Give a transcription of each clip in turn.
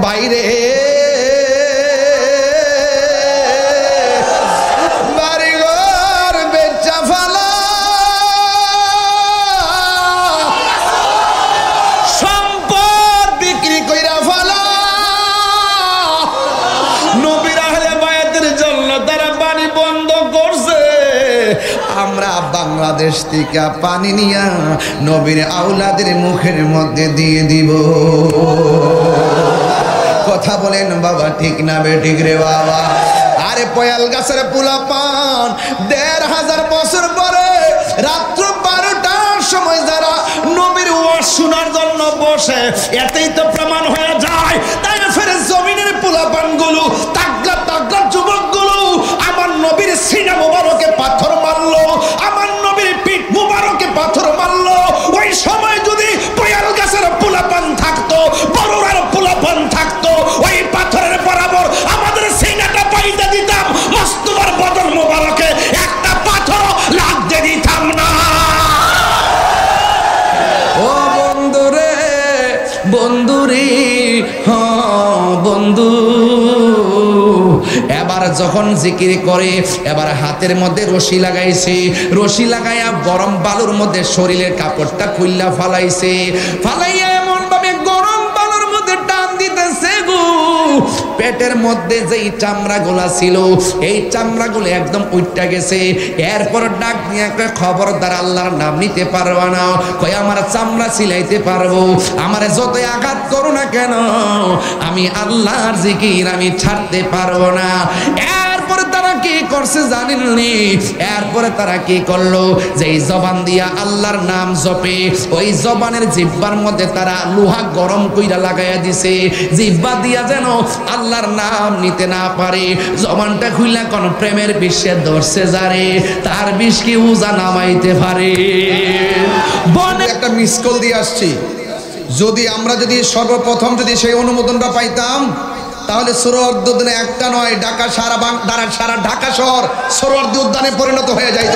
বাইরে বাড়িঘর বেচা ফালা সম্পদ বিক্রি কইরা ফালা নবীর আহলে বায়াতের জন্য তারা পানি বন্ধ করছে। আমরা বাংলাদেশ থেকে পানি নিয়া নবীর আওলাদের মুখের মধ্যে দিয়ে দিব। কথা বলেন বাবা, ঠিক না বেঠিক রে বাবা? আরে পয়াল গাছের পোলাপান ১৫০০ বছর পরে রাত্র ১২টার সময় যারা নবীর ওয়াজ শোনার জন্য বসে, এতেই তো প্রমাণ হয়ে যায়। তাই না ফেরে জমিনের পোলাপান গুলো, তাগলা তাগলা যুবক গুলো আমার নবীর সিনা মুবারকে পাথর মারলো, আমার নবীর পিঠ মুবারকে পাথর মারলো। ওই সময় যদি পয়াল গাছের পোলাপান থাকতো, বড়রার পোলাপান থাকতো, ওই পাথরের বরাবর আমাদের সিনাটা পাইতে দিতাম, মস্তবার বদন মুবারকে একটা পাথর লাগতে দিতাম না। ও বন্ধুরে, বন্ধুরে, হ্যাঁ বন্ধু, এবার যখন জিকির করে, এবার হাতের মধ্যে রশি লাগাইছে, রশি লাগাইয়া গরম বালুর মধ্যে শরীরের কাপড়টা খুইলা ফালাইছে, ফালাইয়া এমন ভাবে গরম বালুর মধ্যে টান দিতেছে গো, পেটের মধ্যে যেই চামড়াগুলা ছিল এই চামড়াগুলো একদম উঠটা গেছে। এরপর ডাক নিয়ে একটা খবরদার, আল্লাহর নাম নিতে পারবা না, কই আমার চামড়া সিলাইতে পারবো, আমারে যতই আঘাত করো না কেন আমি আল্লাহর জিকির আমি ছাড়তে পারবো না। এরপরে তারা কি করছে জানেননি? এরপরে তারা কি করলো, যে এই জবান দিয়া আল্লাহর নাম জপে, ওই জবানের জিহ্বার মধ্যে তারা লোহা গরম কইরা লাগাইয়া দিছে, জিহ্বা দিয়া যেন আল্লাহর নাম নিতে না পারে। জবানটা খুইলা কোন প্রেমের বিশ্বে ধরছে যারে, তার বিষ কি উজা নামাইতে পারে। বনে একটা মিস কল দিয়ে আসছি, যদি আমরা যদি সর্বপ্রথম যদি সেই অনুমোদনটা পাইতাম, তাহলে সোহরাওয়ার্দী উদ্যানে একটা নয়, ঢাকা সারা ঢাকা শহর সোহরাওয়ার্দী উদ্যানে পরিণত হয়ে যাইত।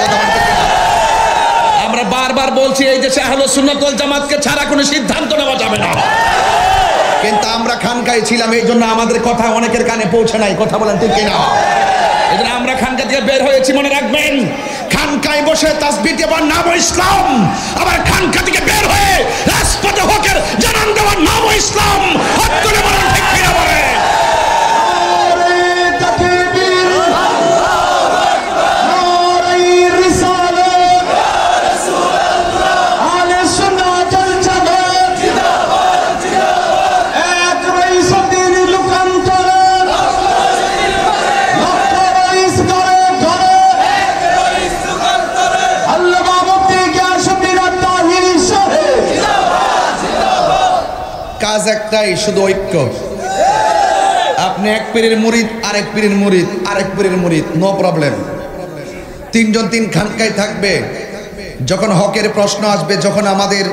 আমরা বারবার বলছি এই দেশে আহলে সুন্নাত ওয়াল জামাতকে ছাড়া কোনো সিদ্ধান্ত নেওয়া যাবে না, কিন্তু আমরা খানকায় ছিলাম, এই জন্য আমাদের কথা অনেকের কানে পৌঁছে নাই। কথা বলেন ঠিক কিনা? এই জন্য আমরা খানকা থেকে বের হয়েছি। মনে রাখবেন, খানকায় বসে তাসবিহ দেওয়ার নাম ইসলাম, আবার খানকা থেকে বের হয়ে রাজপথে হকের জানান দেওয়ার নাম ইসলাম। হক করে বলেন ঠিক কিনা বলেন? কাজ একটাই, শুধু ঐক্য। আপনি এক পীরের মুরিদ, আরেক পীরের মুরিদ, আরেক পীরের মুরিদ, নো প্রবলেম। তিনজন তিন খানকায় থাকবে। যখন হকের প্রশ্ন আসবে, যখন আমাদের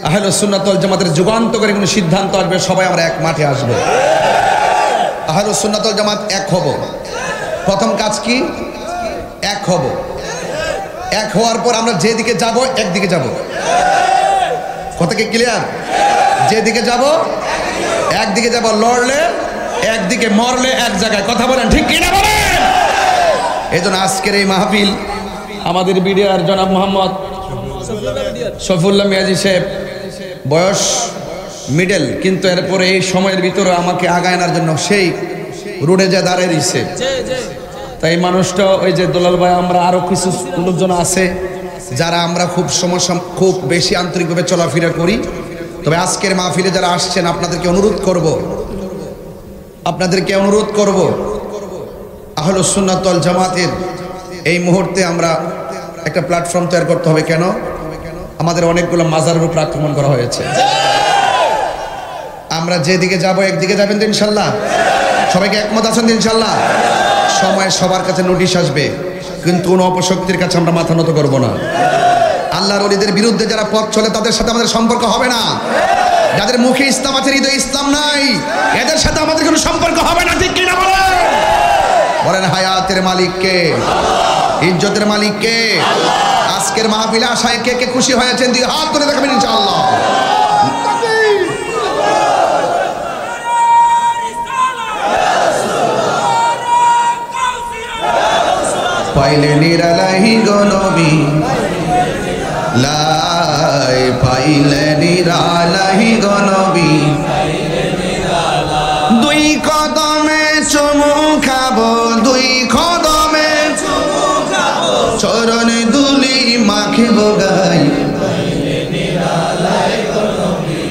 আহলে সুন্নাত ওয়াল জামাতের যুগান্তকারী কোনো সিদ্ধান্ত আসবে, সবাই আমরা এক মাঠে আসবো। আহলে সুন্নাত ওয়াল জামাত এক হব। প্রথম কাজ কি? এক হব। এক হওয়ার পর আমরা যেদিকে যাব একদিকে যাব। কথা কি ক্লিয়ার? যেদিকে যাব একদিকে যাব, লড়লে একদিকে, মরলে এক জায়গায়। কথা বলেন ঠিক কিনা বলেন? এই জন্য আজকের এই মাহফিল আমাদের বিডিআর জনাব মোহাম্মদ শফিউল্লাহ মিয়াজি সাহেব, বয়স মিডল, কিন্তু এরপরে এই সময়ের ভিতরে আমাকে আগায় আনার জন্য সেই রোডে যা দাঁড়িয়ে দিচ্ছে। তাই মানুষটা ওই যে দুলাল ভাই, আমরা আরো কিছু লোকজন আছে যারা আমরা খুব বেশি আন্তরিকভাবে চলাফেরা করি। তবে আজকের মাহফিলে যারা আসছেন আপনাদেরকে অনুরোধ করব আহলে সুন্নাত ওয়াল জামাতের এই মুহূর্তে আমরা একটা প্ল্যাটফর্ম তৈরি করতে হবে। কেন? আমাদের অনেকগুলো মাজারের উপর আক্রমণ করা হয়েছে। আমরা যেদিকে যাব একদিকে যাবেন তো ইনশাল্লাহ? সবাইকে একমত আছেন তো ইনশাল্লাহ? সময় সবার কাছে নোটিশ আসবে, কিন্তু কোন অপশক্তির কাছে আমরা মাথা নত করব না। আল্লাহর ওলিদের বিরুদ্ধে যারা পথ চলে তাদের সাথে আমাদের সম্পর্ক হবে না। যাদের মুখে ইসলাম আছে, হৃদয়ে ইসলাম নাই, এদের সাথে আমাদের কোনো সম্পর্ক হবে না। ঠিক কিনা বলেন? বলেন হায়াতের মালিক কে? ইজ্জতের মালিক কে? আজকের মাহফিলে আশায় কে কে খুশি হয়েছেন? দুই হাত তুলে দেখাবেন ইনশাআল্লাহ। পাইলে নিরালাই গো নবী লাই পাইলে নিরালাই গো নবী দুই কদমে চুমু খাবো দুই কদমে চুমু খাবো চরণ দুলি মাখিব গাই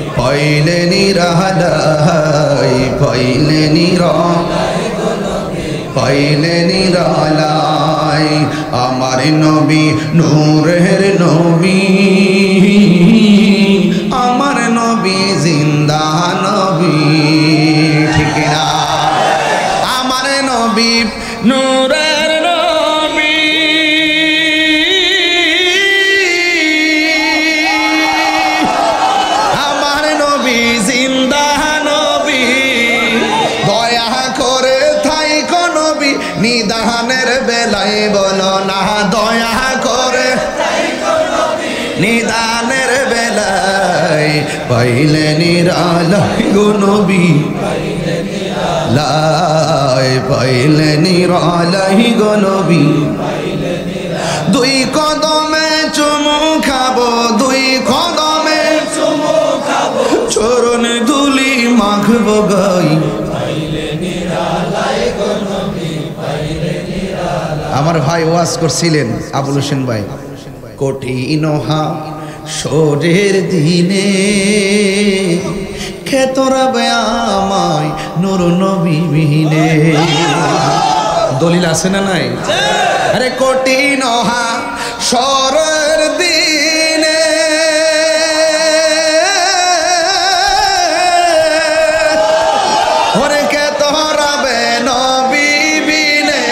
পাইলে নিরালাই পাইলে নিরালাই আমার নবী নূরের নবী আমার নবী জিন্দা নবী ঠিক না আমার নবী নূরের নবী আমার নবী জিন্দা নবী দয়া করে থাইকো নবী নিদানের বেলায় বলো না দয়া করে নিদানের বেলায় পাইলে নিরালাই গো নবী লাই পাইলে নিরালাই গো নবী দুই কদমে চুমু খাবো দুই কদমে চুমু খাবো চরণ ধুলি মাখবো গাই আমার ভাই ওয়াজ করছিলেন আবুল হোসেন ভাই কঠিন হাসরের দিনে খেতরাবে আমায় নূর নবী বিনে দলিল আছে না নাই আরে কঠিন হাসরের দিনে ওরে খেতরাবে নবী বিনে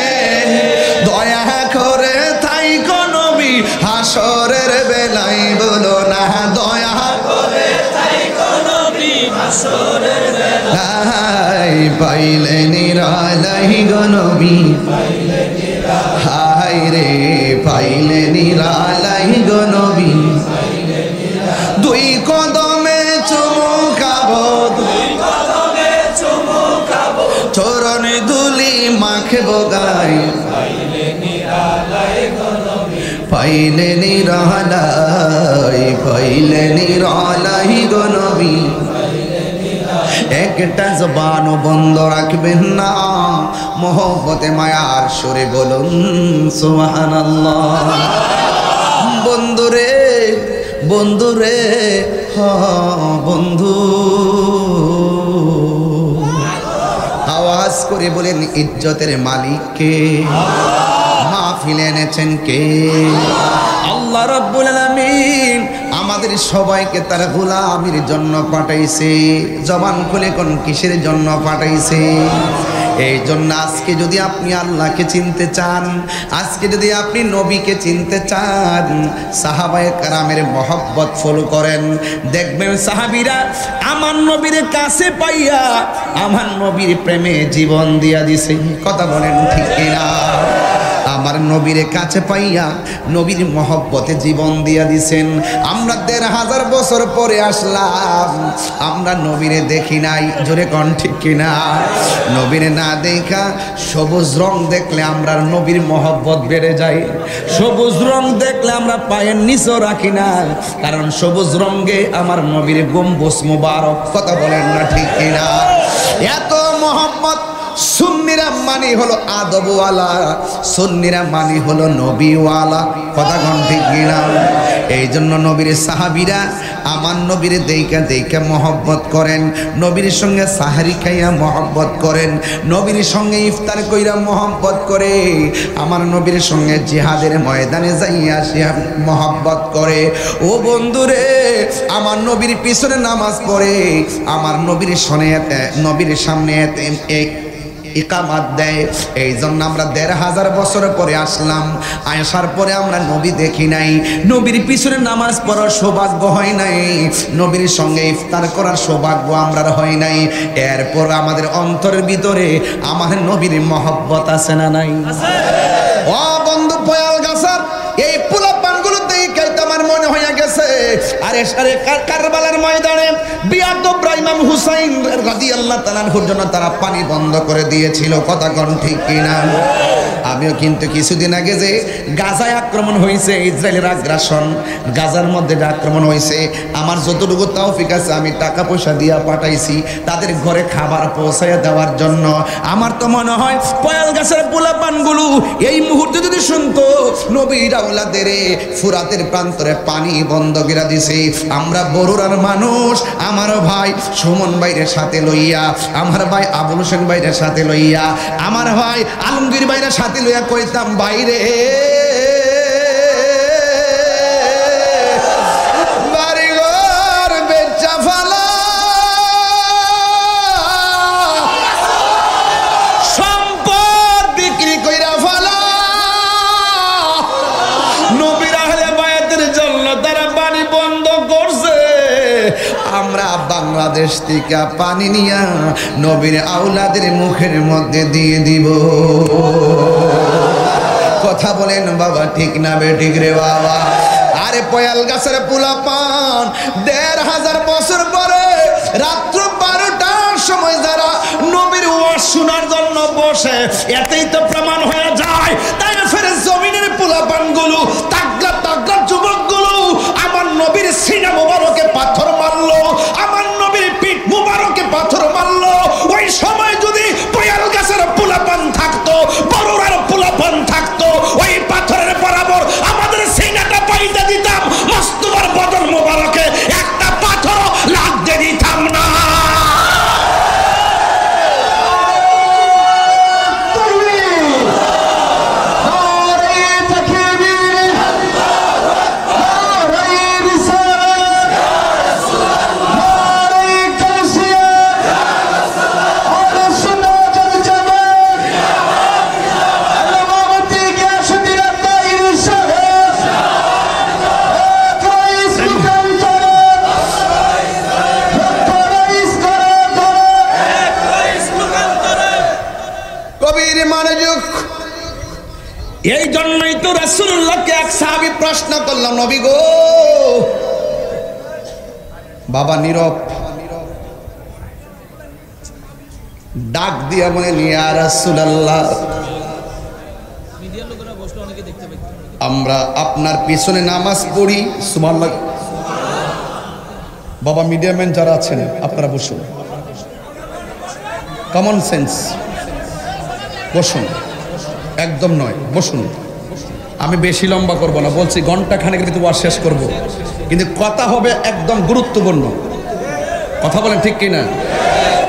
দয়া করে থাইকো নবী হাসরের বেলায় বলো না দয়া করে থাইকো নবী হাসরের বেলায় পাইলে নিরালাই গো নবী হায় রে পাইলে নিরালাই গো নবী দুই কদমে চুমু খাবো দুই কদমে চুমু খাবো চরণ ধুলি মাখবো গাই পাইলে নিরালাই গো নবী একটা জবান বন্ধ রাখবেন না মোহব্বতে মায়ার সুরে বলুন সুবহানাল্লাহ বন্ধুরে বন্ধুরে বন্ধু আওয়াজ করে বলেন ইজ্জতের মালিক কে মাহফিলে এনেছেন কে আল্লাহ রাব্বুল আলামিন আমাদের সবাইকে তার গোলামির জন্য পাঠাইছে জবান খুলে কোন কিসের জন্য পাঠাইছে এই জন্য আজকে যদি আপনি আল্লাহকে চিনতে চান আজকে যদি আপনি নবীকে চিনতে চান সাহাবায়ে কেরামের মহব্বত ফলো করেন দেখবেন সাহাবীরা আমার নবীর কাছে পাইয়া আমার নবীর প্রেমে জীবন দিয়া দিছে কথা বলেন ঠিক কিনা আমার নবীর কাছে পাইয়া নবীর মহব্বতে জীবন দিয়া দিছেন আমরা ১৫০০ বছর পরে আসলাম আমরা নবীরে দেখি নাই জোরে কোন ঠিক কিনা নবীরে না দেখা সবুজ রং দেখলে আমরা নবীর মহব্বত বেড়ে যায় সবুজ রং দেখলে আমরা পায়ের নিচও রাখি না কারণ সবুজ রঙে আমার নবীর গম্বুজ মুবারক কথা বলেন না ঠিক কিনা এত মহব্বত সুন্নিরা মানি হলো আদবওয়ালা সুন্নিরা মানি হলো নবীওয়ালা কথা কোন ঠিক কিনা এই জন্য নবীর সাহাবীরা আমার নবীর দেইকা দেইকা মহব্বত করেন নবীর সঙ্গে সাহারি খাইয়া মহব্বত করেন নবীর সঙ্গে ইফতার কইরা মহব্বত করে আমার নবীর সঙ্গে জিহাদের ময়দানে যাইয়া সে মহব্বত করে ও বন্ধুরে আমার নবীর পিছনে নামাজ পড়ে আমার নবীর নবীর সামনে ইকামত দেয় এই জন্য আমরা ১৫০০ বছর পরে আসলাম আসার পরে আমরা নবী দেখি নাই নবীর পিছনে নামাজ পড়ার সৌভাগ্য হয় নাই নবীর সঙ্গে ইফতার করার সৌভাগ্য আমরা হয় নাই এরপর আমাদের অন্তরের ভিতরে আমার নবীর মহব্বত আছে না নাই ও বন্ধু পয়াল গাছার এই পোলাপানগুলো দেখে আমার মনে হয়ে গেছে আরে সারে কারবালার ময়দানে বিয়াদব ইমাম হুসাইন রাদিয়াল্লাহু তাআলা আনহুর জন্য তারা পানি বন্ধ করে দিয়েছিল কথা কোন ঠিক কিনা আমিও কিন্তু কিছুদিন আগে যে গাজায় আক্রমণ হয়েছে, ইসরায়েলের আগ্রাসন, গাজার মধ্যে যে আক্রমণ হয়েছে, আমার যতটুকু তৌফিক আছে আমি টাকা পয়সা দিয়া পাঠাইছি তাদের ঘরে খাবার পৌঁছায় দেওয়ার জন্য। আমার তো মনে হয় পয়াল গাছের পোলাপানগুলো এই মুহূর্তে যদি শুনতো নবীর আওলাদের ফুরাতের প্রান্তরে পানি বন্ধ করে দিছে। আমরা বড়ুরার মানুষ, আমার ভাই সুমন ভাইয়ের সাথে লইয়া, আমার ভাই আবুল হোসেন ভাইয়ের সাথে লইয়া, আমার ভাই আলমগীর ভাইয়ের সাথে লইয়া কইতাম বাইরে বাড়িঘর বেচা ফালা, সম্পদ বিক্রি কইরা ফালা, নবীর আহলে বায়াতের জন্য তারা পানি বন্ধ করছে। আমরা বাংলাদেশ থেকে পানি নিয়া নবীর আওলাদের মুখের মধ্যে দিয়ে দিব। কথা বলেন বাবা, ঠিক না বেঠিক রে বাবা? আরে পয়াল গাছের পোলাপান ১৫০০ বছর পরে রাত্র ১২টার সময় যারা নবীর ওয়াজ শোনার জন্য বসে, এতেই তো প্রমাণ হয়ে যায় তাই ফের জমিনের পোলাপানগুলো, তাগড়া তাগড়া যুবকগুলো আমার নবীর সিনা মুবারকে পাথর মারলো, আমার নবীর পিঠ মুবারকে পাথর মারলো। ওই সময় যদি পয়াল গাছের পোলাপান থাকতো, বড়ুরার পোলাপান থাকতো, ওই পাথরের বরাবর আমাদের সিনাটা পাইতে দিতাম, মস্তবার বদন মুবারকে একটা পাথর লাগতে দিতাম না। এই জন্যই তো রাসূলুল্লাহকে এক সাহাবী প্রশ্ন করল, নবী গো, বাবা নীরব, ডাক দিয়া বলে ইয়া রাসূলুল্লাহ, আমরা আপনার পিছনে নামাজ পড়ি। সুবহানাল্লাহ। বাবা মিডিয়াম্যান যারা আছেন আপনারা বসুন, কমন সেন্স, বসুন, একদম নয়, বসুন। আমি বেশি লম্বা করব না, বলছি ঘন্টা খানেকের ভিতরে ওয়াজ শেষ করব, কিন্তু কথা হবে একদম গুরুত্বপূর্ণ। কথা বলেন ঠিক কিনা?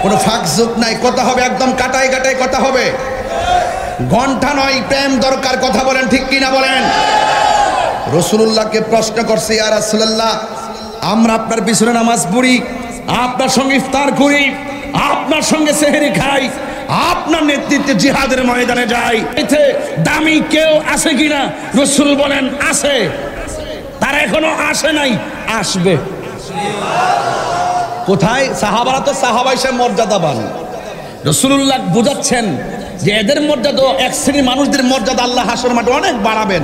কোনো ফাঁক যোগ নাই, কথা হবে একদম কাটাই কাটাই কথা হবে, ঘন্টা নয়, প্রেম দরকার। কথা বলেন ঠিক কিনা বলেন? রাসূলুল্লাহকে প্রশ্ন করছে, ইয়া রাসূলুল্লাহ, আমরা আপনার পিছনে নামাজ পড়ি, আপনার সঙ্গে ইফতার করি, আপনার সঙ্গে সেহরি খাই, আপনার নেতৃত্বে জিহাদের ময়দানে যাই, এতে দামি কেউ আছে কিনা? রাসূল বলেন আছে। তারা এখনো আসে নাই, আসবে। কোথায়? সাহাবারা তো সাহাবাই সে মর্যাদাবান। রাসূলুল্লাহ বুঝাচ্ছেন যে এদের মর্যাদা, এক শ্রেণীর মানুষদের মর্যাদা আল্লাহ হাসর মাঠে অনেক বাড়াবেন।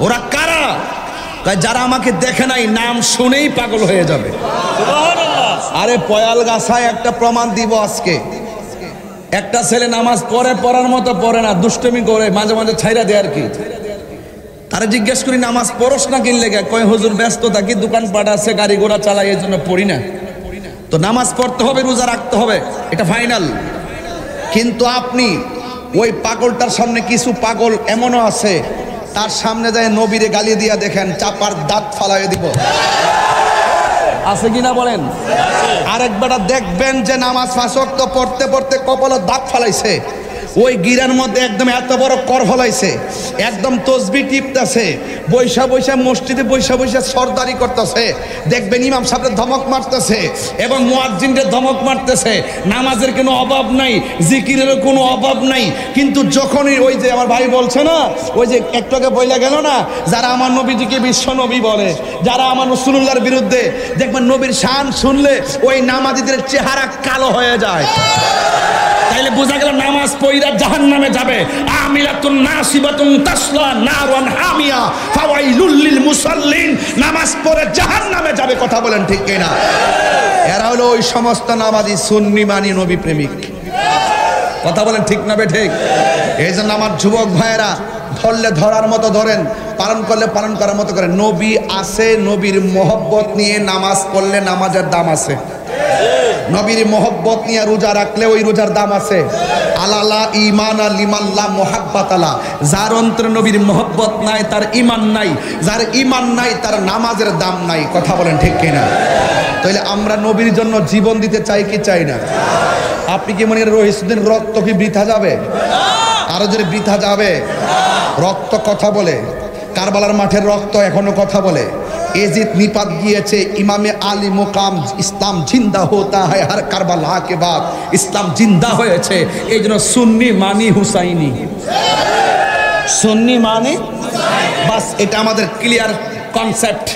ওরা কারা? যারা আমাকে দেখে নাই, নাম শুনেই পাগল হয়ে যাবে। আরে পয়াল গাছায় একটা প্রমাণ দিব আজকে। একটা ছেলে নামাজ পড়ে, পড়ার মতো পড়ে না, দুষ্টমি করে, মাঝে মাঝে ছাইরা দেয় আর কি। তারা জিজ্ঞেস করি নামাজ পড়স না কিনলে গে? কয় হুজুর ব্যস্ত থাকি, দোকানপাট আছে, গাড়ি ঘোড়া চালাই, এই জন্য পড়ি না। তো নামাজ পড়তে হবে, রোজা রাখতে হবে, এটা ফাইনাল। কিন্তু আপনি ওই পাগলটার সামনে, কিছু পাগল এমনও আছে তার সামনে যায় নবীরে গালি দিয়া দেখেন চাপার দাঁত ফালাইয়ে দিব। আছে কিনা বলেন? আরেক বেটা দেখবেন যে নামাজ ৫ ওয়াক্ত পড়তে পড়তে কপালে দাঁত ফালাইছে, ওই গিরার মধ্যে একদম এত বড় কর ফলাইছে, একদম তসবি টিপতেছে, বৈশা বৈশা মসজিদে বৈশা বৈশা সরদারি করতেছে। দেখবেন ইমাম সাহেব ধমক মারতেছে এবং মুয়াজ্জিনদের ধমক মারতেছে। নামাজের কোনো অভাব নাই, জিকিরেরও কোনো অভাব নাই। কিন্তু যখনই ওই যে আমার ভাই বলছে না, ওই যে একটু আগে বইলা গেল না, যারা আমার নবীজিকে বিশ্ব নবী বলে, যারা আমার রাসূলুল্লাহর বিরুদ্ধে, দেখবেন নবীর শান শুনলে ওই নামাজীদের চেহারা কালো হয়ে যায়। তাইলে বোঝা গেল নামাজ পড়া জাহান্নামে যাবে। আমিলাতুন নাসিবাতুন তাসলা নারান হামিয়া ফাওয়াইলুল লিল মুসাল্লিন, নামাজ পড়ে জাহান্নামে যাবে। কথা বলেন ঠিক কিনা? এরা হলো ওই সমস্ত নামাজি সুন্নি মানি নবী প্রেমিক। কথা বলেন ঠিক না বে ঠিক? এই জন্য আমার যুবক ভাইয়েরা ধরলে ধরার মতো ধরেন, পালন করলে পালন করার মতো করেন। নবী আছে, নবীর মহব্বত নিয়ে নামাজ পড়লে নামাজের দাম আছে। নবীর মহব্বত নিয়ে রোজা রাখলে ওই রোজার দাম আছে। আলালা ঈমান লিমাল্লাহ মুহাব্বাত আলা, যার অন্তরে নবীর মহব্বত নাই তার ঈমান নাই, যার ঈমান নাই তার নামাজের দাম নাই। কথা বলেন ঠিক কিনা? তাহলে আমরা নবীর জন্য জীবন দিতে চাই কি চাই না? আপনি কি মনে করেন রহিসুদ্দিন রক্ত কি বৃথা যাবে? আরো যদি বৃথা যাবে? রক্ত কথা বলে, কারবালার মাঠের রক্ত এখনো কথা বলে। এজিদ নিপাত গিয়েছে, ইমামে আলী মুকাম, ইসলাম জিন্দা হোতা হয় হর কারবালা কে বাদ, ইসলাম জিন্দা হয়েছে। এই জন্য সুন্নি মানি হুসাইনি, সুন্নি মানি, বাস এটা আমাদের ক্লিয়ার কনসেপ্ট।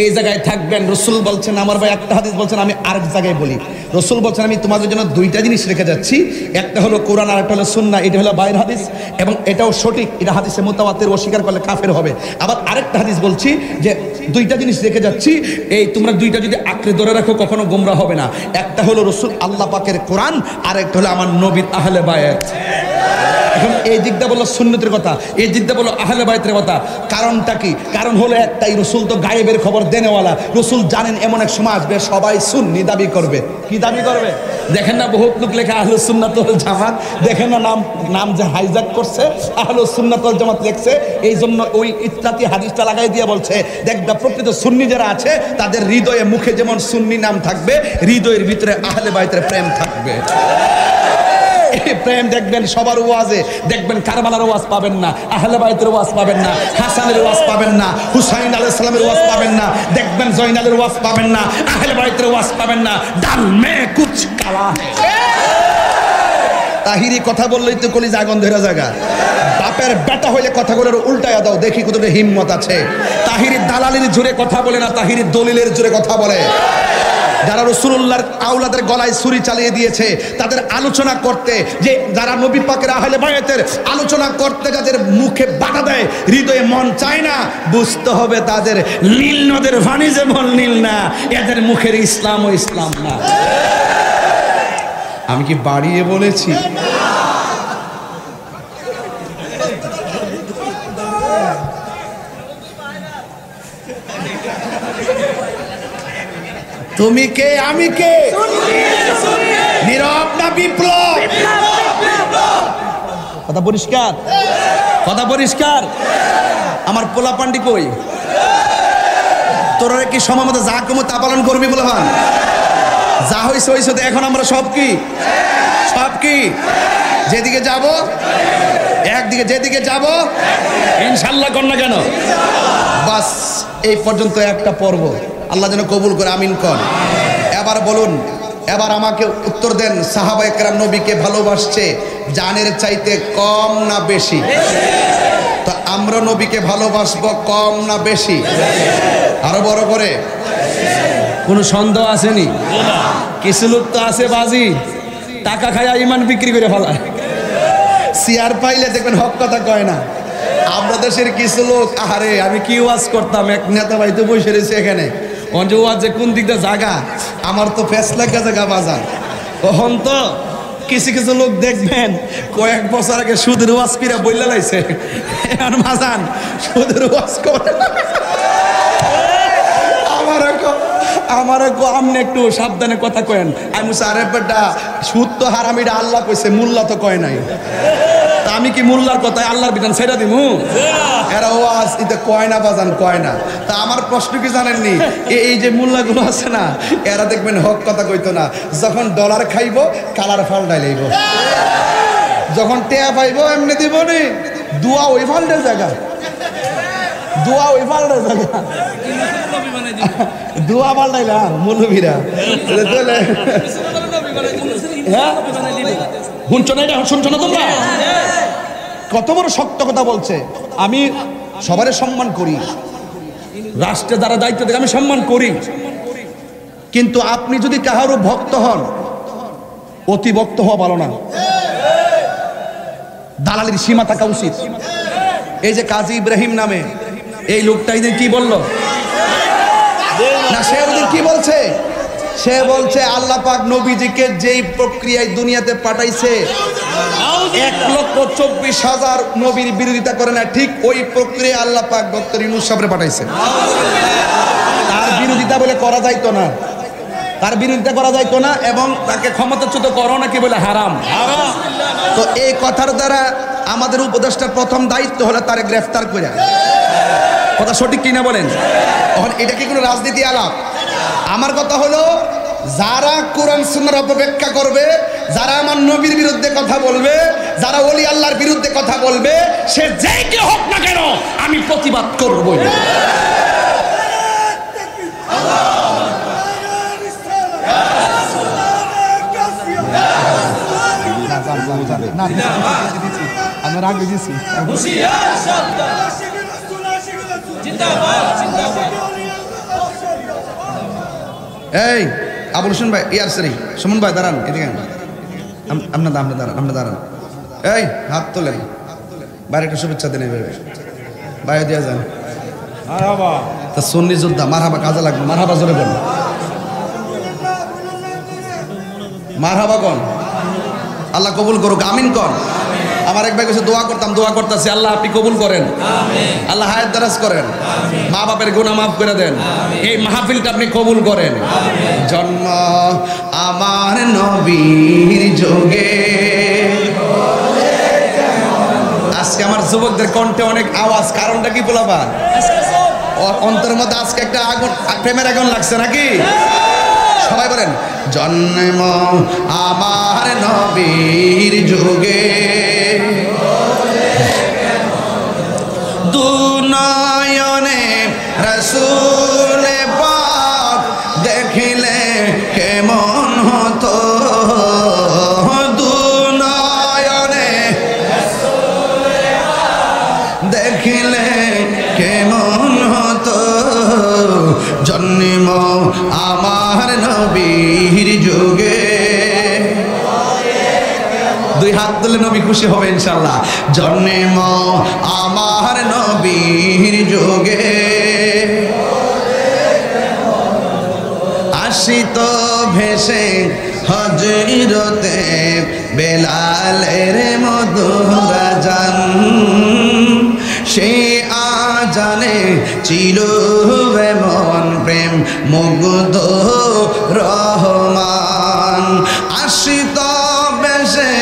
এই জায়গায় থাকবেন। রসুল বলছেন, আমার ভাই একটা হাদিস বলছেন, আমি আরেক জায়গায় বলি। রসুল বলছেন আমি তোমাদের জন্য দুইটা জিনিস রেখে যাচ্ছি, একটা হলো কোরআন আর একটা হলো সুন্নাহ। এটা হলো বাইরের হাদিস এবং এটাও সঠিক, এটা হাদিসে মুতাওয়াতির, অস্বীকার করলে কাফের হবে। আবার আরেকটা হাদিস বলছি যে দুইটা জিনিস রেখে যাচ্ছি, এই তোমরা দুইটা যদি আঁকড়ে ধরে রাখো কখনো গোমরা হবে না। একটা হলো রসুল আল্লাহ পাকের কোরআন, আর একটা হলো আমার নবীর আহলে বায়াত। এখন এই দিকটা বললো সুন্নতের কথা, এই দিকটা বললো আহলে বায়তের কথা। কারণটা কি? কারণ হলো একটাই, রসুল তো গায়েবের খবর দেনেওয়ালা। রসুল জানেন এমন এক সময় আসবে সবাই সুন্নি দাবি করবে। কি দাবি করবে? দেখেন না বহুত লোক লেখা আহলুস সুন্নাত ওয়াল জামাত, দেখেন না নাম যে হাইজ্যাক করছে আহলুস সুন্নাত ওয়াল জামাত লিখছে। এই জন্য ওই ইত্যাদি হাদিসটা লাগাই দিয়ে বলছে দেখবা প্রকৃত সুন্নি যারা আছে তাদের হৃদয়ে মুখে যেমন সুন্নি নাম থাকবে, হৃদয়ের ভিতরে আহলে বায়তের প্রেম থাকবে। প্রেম দেখবেন সবার ওয়াজে, দেখবেন কারবালার ওয়াজ পাবেন না, আহলে বায়তের ওয়াজ পাবেন না, হাসানের ওয়াজ পাবেন না, হুসাইন আলাইহিস সালামের ওয়াজ পাবেন না, দেখবেন জয়নালের ওয়াজ পাবেন না, আহলে বায়তের ওয়াজ পাবেন না। ডাল মে কুছ কালা তাহিরি কথা বললেই তো কলিজা আগুন ধরে জায়গা। বাপের বেটা হইলে কথাগুলোর উল্টায়া দাও, দেখি কতটা হিম্মত আছে। তাহিরি দালালির জোরে কথা বলে না, তাহিরি দলিলের জোরে কথা বলে। যারা রাসূলুল্লাহর আওলাদের গলায় ছুরি চালিয়ে দিয়েছে তাদের আলোচনা করতে, যে যারা নবী পাকের আহলে বায়াতের আলোচনা করতে যাদের মুখে বাধা দেয়, হৃদয়ে মন চায় না, বুঝতে হবে তাদের নীল নদের পানি যেমন নীল না, এদের মুখের ইসলাম ও ইসলাম না। আমি কি বাড়িয়ে বলেছি? তুমি কে আমি কে? নীরব না বিপ্লব? কথা পরিষ্কার, কথা পরিষ্কার। আমার পোলা পান্ডি কই? তোরা কি সময় মতো যা কমো তা পালন করবি বলে ভান? যা হইছে হইছে, এখন আমরা সব কি সব কি যেদিকে যাব একদিকে, যেদিকে যাব ইনশাল্লাহ কর না কেন? বাস এই পর্যন্ত একটা পর্ব, আল্লাহ যেন কবুল করে, আমিন কর। এবার বলুন, এবার আমাকে উত্তর দেন, সাহাবায়ে কেরাম নবীকে ভালোবাসছে জানের চাইতে কম না বেশি? তো আমরা নবীকে ভালোবাসবো কম না বেশি? আরো বড় করে। কোনো সন্দেহ আসেনি? কিছু লোক তো আছে বাজি, টাকা খায়া ইমান বিক্রি করে ফেলায়। চেয়ার পাইলে দেখবেন হক কথা কয় না। আমরা দেশের কিছু লোক, আরে আমি কি ওয়াজ করতাম, এক নেতা ভাই তো বসে রয়েছে এখানে, অঞ্জু ওয়াজে কোন দিকটা জায়গা, আমার তো ফেস লাগা জায়গা বাজার। তখন তো কিছু কিছু লোক দেখবেন কয়েক বছর আগে সুদের ওয়াজ করে বইলা লাইছে, এখন বাজান সুদের ওয়াজ করে। আমারে আমনে একটু সাবধানে কথা কয়েন। আমি আরে বেটা, সুদ তো হারামিটা আল্লাহ কইছে, মোল্লা তো কয় নাই। তা আমি কি মোল্লার কথায় আল্লাহর বিধান ছেড়ে দিমু? এরা ওয়াজ ইতে কয় না বাজান, কয় না। তা আমার প্রশ্ন কি জানেননি, এই যে মোল্লাগুলো আছে না, এরা দেখবেন হক কথা কইতো না। যখন ডলার খাইবো কালার ফাল্টাই লইব, যখন টেয়া পাইবো এমনি দিব নি। দোয়া ওই ফাল্টের জায়গা, দোয়া ওই ফাল্টের জায়গা, দোয়া পাল্টাইলাম মৌলবীরা। শুনছো না এটা? শুনছো না তোমরা? কত বড় শক্ত কথা বলছে। আমি সবারে সম্মান করি, রাষ্ট্রে যারা দায়িত্ব দেয় আমি সম্মান করি, কিন্তু আপনি যদি কাহারও ভক্ত হন, অতি ভক্ত হওয়া ভালো না। দালালির সীমা থাকা উচিত। এই যে কাজী ইব্রাহিম নামে এই লোকটা কি বললো না, সে ওদের কি বলছে? সে বলছে আল্লাহ পাক নবীজিকে যেই প্রক্রিয়ায় দুনিয়াতে পাঠাইছে 1,24,000 নবীর বিরোধিতা করে না, ঠিক ওই প্রক্রিয়ায় আল্লাহ পাক ডক্টর ইউনূস সাহেবরে পাঠাইছে। তার বিরোধিতা বলে করা যাইতো না, তার বিরোধিতা করা যাইতো না, এবং তাকে ক্ষমতাচ্যুত করো নাকি বলে হারাম। তো এই কথার দ্বারা আমাদের উপদেষ্টার প্রথম দায়িত্ব হলো তারে গ্রেফতার করে। কথা সঠিক কিনা বলেন? এখন এটা কি কোনো রাজনীতি আলাপ? আমার কথা হলো, যারা কোরআন সুন্নাহর অপব্যাখ্যা করবে, যারা আমার নবীর বিরুদ্ধে কথা বলবে, যারা ওলি আল্লাহর বিরুদ্ধে কথা বলবে, সে যেই কে হোক না কেন আমি প্রতিবাদ করবই। এই আবুল হোসেন ভাই, সুমন ভাই দাঁড়ান, এদিকে আপনার দাঁড়ান। এই হাত তোলেন, বাইরে একটা শুভেচ্ছা দেন, বাইরে দিয়ে যান। তা সুন্নি যোদ্ধা, মারহাবা কাজে লাগবে, মারহাবা জোরে বলেন, মারহাবা কোন, আল্লাহ কবুল করুক, আমিন কোন। আমার এক ভাই কাছে দোয়া করতাম, দোয়া করতেছি, আল্লাহ আপনি কবুল করেন, আল্লাহ হায়াত দারাজ করেন, মা বাপের গুনাহ মাফ করে দেন, এই মাহফিলটা আপনি কবুল করেন। জন্ম আমার নবীর যুগে, আজকে আমার যুবকদের কণ্ঠে অনেক আওয়াজ, কারণটা কি বলবা? অন্তরের মধ্যে আজকে একটা আগুন, প্রেমের আগুন লাগছে নাকি? সবাই বলেন, জন্ম আমার নবীর যুগে, দুনয়নে রাসূল পাক দেখিলে কেমন হতো, দুনয়নে দেখিলে কেমন হতো, জন্ম আমার নবীর যুগে। দুই হাত তুলে নবী খুশি হবে ইনশাআল্লাহ। জন্ম আমার নবীর যুগে, আসিত ভেসে হযরতে বেলালের মধুর আযান, সেই আজানে ছিল এমন প্রেম মুগ্ধ রহমান, আসিত বেশে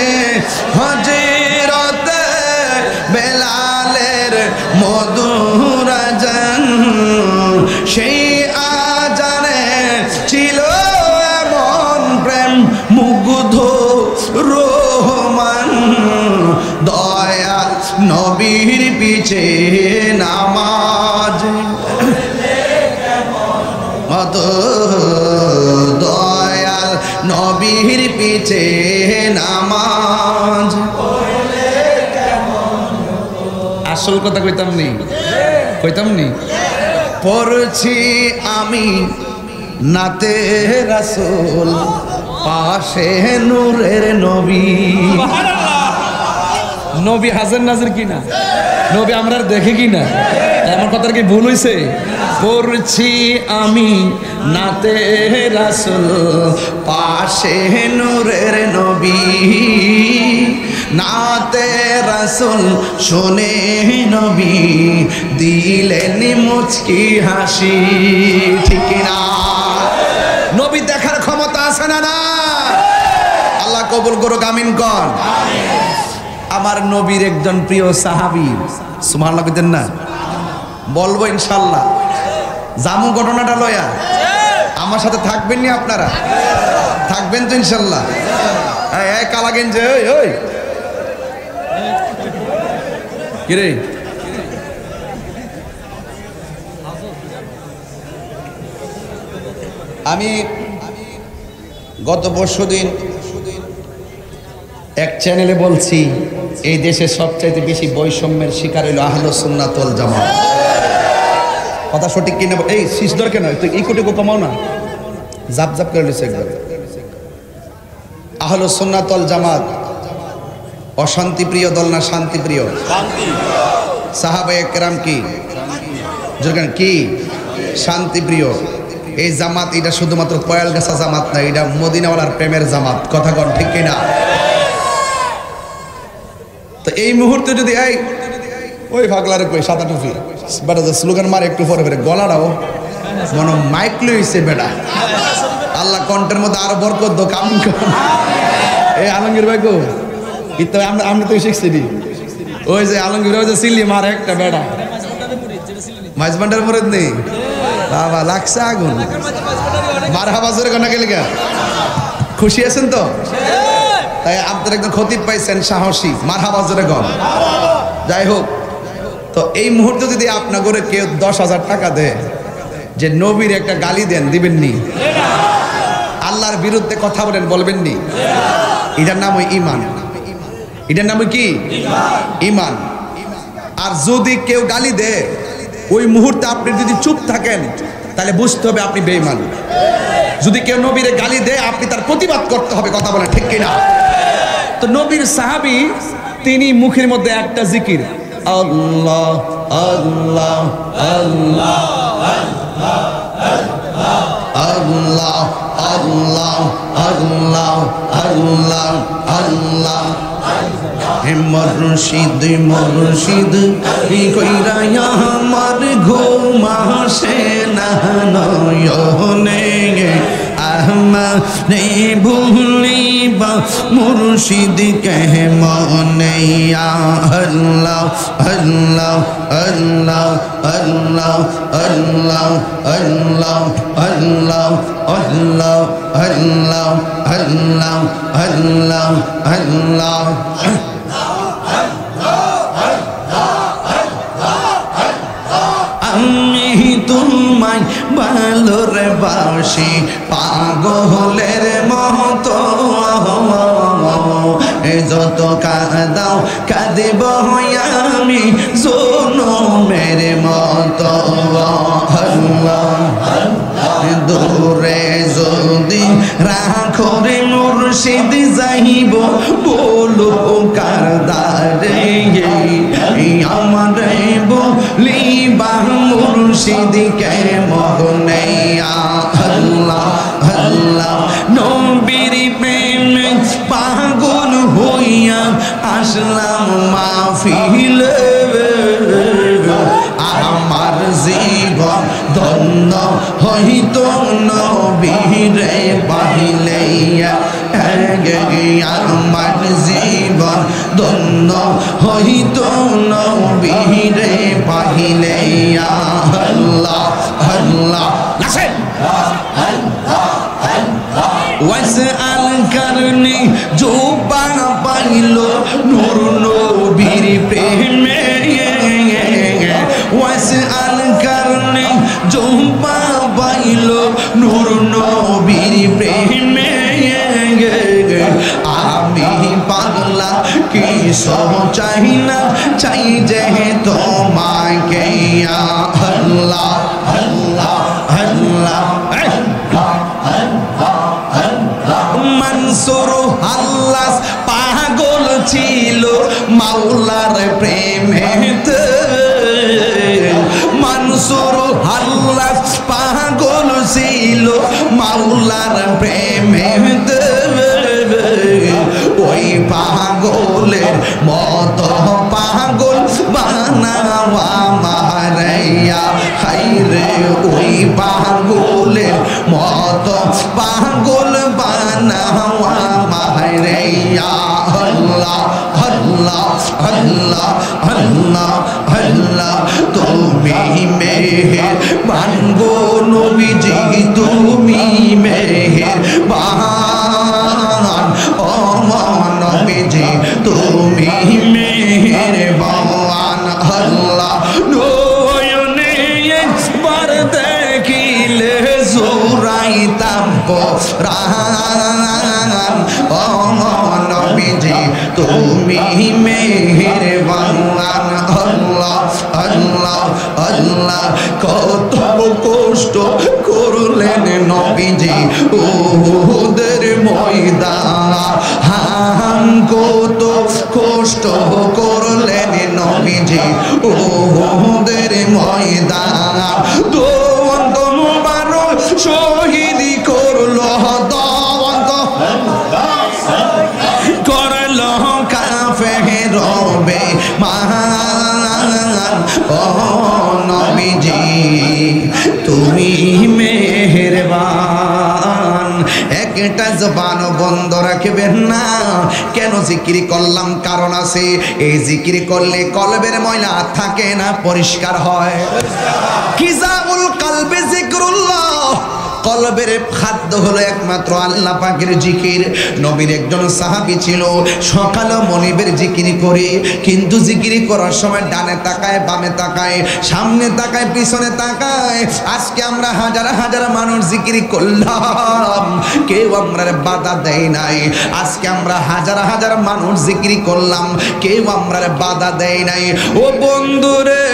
হযরতে বেলালের মধুর আযান, সেই আজানে ছিল এমন প্রেম মুগ্ধ রহমান, দয়াল নবীর পিছে নামাজ মত, দয়াল নবীর পিছে নামাজ। আসল কথা কইতাম নি, পড়ছি আমি নাতে রাসূল, পাশে নূরের নবী। নবী হাজির নাজির কিনা, নবী আমরা দেখে কিনা, আমার কথা কি ভুল হইছে? পড়ছি আমি নাতে রাসূল, পাশে নূরের নবী, নাতে রাসূল শুনে নবী দিলেন মুচকি হাসি, ঠিক না? নবী দেখার ক্ষমতা আছে না? না, আল্লাহ কবুল করুক, আমিন কর। আমার নবীর একজন প্রিয় সাহাবী, সুবহানাল্লাহ কইতেন না? বলবো ইনশাআল্লাহ, জামু ঘটনাটা লয়া আমার সাথে থাকবেন নি? আপনারা থাকবেন তো ইনশাআল্লাহ? এই কালা গেঞ্জে, ওই কি রে, আমি গত পরশুদিন এক চ্যানেলে বলছি, এই দেশে সবচাইতে বেশি বৈষম্যের শিকার হইল আহলুস সুন্নাত ওয়াল জামাত। কথা সঠিক কিনা? এই শিশদর কেন তুই ইকুটিকু কমাও না, জাপ জাপ করে লিখছে একবার। আহলুস সুন্নাত ওয়াল জামাত অশান্তি প্রিয় দল না শান্তি প্রিয়? সাহাবায়ে কেরাম কি কি শান্তি প্রিয়। এই জামাত এটা শুধুমাত্র পয়ালগাছা জামাত না, এটা মদিনাওয়ালার প্রেমের জামাত। কথা কন ঠিক কিনা? তো এই মুহূর্তে যদি ওই পাগলারে কই সাদা টুপি বেটা যে স্লোগান মারে একটু পরে পরে গলাটাও মনে মাইক লইছে বেটা, আল্লাহ কণ্ঠের মধ্যে আরো বরকত দো কাম কর। এই আলমগীর ভাই গো ইতো আমরা তো শিখছি নি, ওই যে আলমগীর ভাই যে সিলি মারে একটা বেটা মাঝবান্ডার মরদ নেই বাবা লাগছে আগুন মারহাবা জোরে কোনা গেলে গা। খুশি আছেন তো? তাই আপনারা একদম খতিব পাইছেন সাহসী, মারহাবা জোরে গন। যাই হোক, তো এই মুহূর্তে যদি আপনার করে কেউ 10,000 টাকা দেয় যে নবীর একটা গালি দেন, দিবেন নি? আল্লাহর বিরুদ্ধে কথা বলেন, বলবেন নি? এটার নাম ওই ইমান। এটার নাম কি? ইমান। আর যদি কেউ গালি দেয় ওই মুহূর্তে আপনি যদি চুপ থাকেন তাহলে বুঝতে হবে আপনি বেঈমান। যদি কেউ নবীর গালি দেয় আপনি তার প্রতিবাদ করতে হবে। কথা বলেন ঠিক কিনা? তো নবীর সাহাবী তিনি মুখের মধ্যে একটা জিকির, আল্লাহ আল্লাহ আল্লাহ আল্লাহ আল্লাহ আল্লাহ আল্লাহ আল্লাহ মুর্শিদ মুর্শিদ কইরা আমার ঘুম আসে না নয়নে, আমারে ভুলিবা মুর্শিদ কে মনে। আল্লাহ আল্লাহ আল্লাহ আল্লাহ আল্লাহ আল্লাহ আল্লাহ আল্লাহ আল্লাহ আল্লাহ আল্লাহ আল্লাহ। আমি তোমায় ভালোরে বাসি পাগলের মতো, যত কাঁদাও কাঁদিব আমি জনমের মতো। দূরে যদি রাখো রে মুর্শিদ যাইব বলো কার দ্বারে, আমারে বলিবা মুর্শিদ কে মনে। আল্লাহ আল্লাহ নবীর প্রেমে পাগল হইয়া আসলাম মাহফিলে, আমার জীবন ধন্য হইত নবীরে পাইলে। আমার জীবন ধন্য হইত নবীরে পাইলে। আল্লাহ আল্লাহ ওয়াসআল করনি জোবা পাইল নূর নবীর প্রেমে, ওয়াসআল করনি জোবা পাইল নূর নবীর প্রেমে। আমি পাগলা কি চাই না, চাই যে তোমাকে। আল্লাহ আল্লাহ আল্লাহ মনসুর হাল্লাস পাগল ছিল মাওলার প্রেমেতে, মনসুর হাল্লাস পাগল ছিল মাওলার প্রেমেতে। ওই পাগলের মতো পাগল বানাওয়া মারাইয়া হাইরে, ওই পাগলের মতো পাগল বানাওয়া মারাইয়া। আল্লাহ আল্লাহ আল্লাহ আল্লাহ আল্লাহ তুমি মেহের বানগো নবীজি, তুমি মেহের বান ও নবীজি, তুমি মেহের বান। আল্লাহ নয়নে একবার দেখিলে জোড়াইতাম প্রাণ, ও নবীজি তুমি মেহের বান। আল্লাহ আল্লাহ আল্লাহ কত কষ্ট করলেন নবীজি উহুদের ময়দান, কত কষ্ট করলেন নবীজি উহুদের ময়দান। দোয়ান্ত মুবারক শহীদ করলো দন্ত করলো কাফের বেঈমান ও নবীজি তুমি মেহেরবান। একটা জবান বন্ধ রাখবেন না। কেন জিকির করলাম? কারণ আছে। এই জিকির করলে কলবের ময়লা থাকে না, পরিষ্কার হয়। কিজাউল কলবে যিকরুল্লাহ, কলবের খাদ্য হলো একমাত্র আল্লাহ পাকের জিকির। নবীর একজন সাহাবী ছিল, সকালে মনিবের জিকির করে, কিন্তু জিকির করার সময় ডানে তাকায়, বামে তাকায়, সামনে তাকায়, পিছনে তাকায়। আজকে আমরা হাজার হাজার মানুষ জিকির করলাম, কেউ আমরা বাধা দেয় নাই। আজকে আমরা হাজার হাজার মানুষ জিকির করলাম, কেউ আমরা বাধা দেয় নাই। ও বন্ধুরে,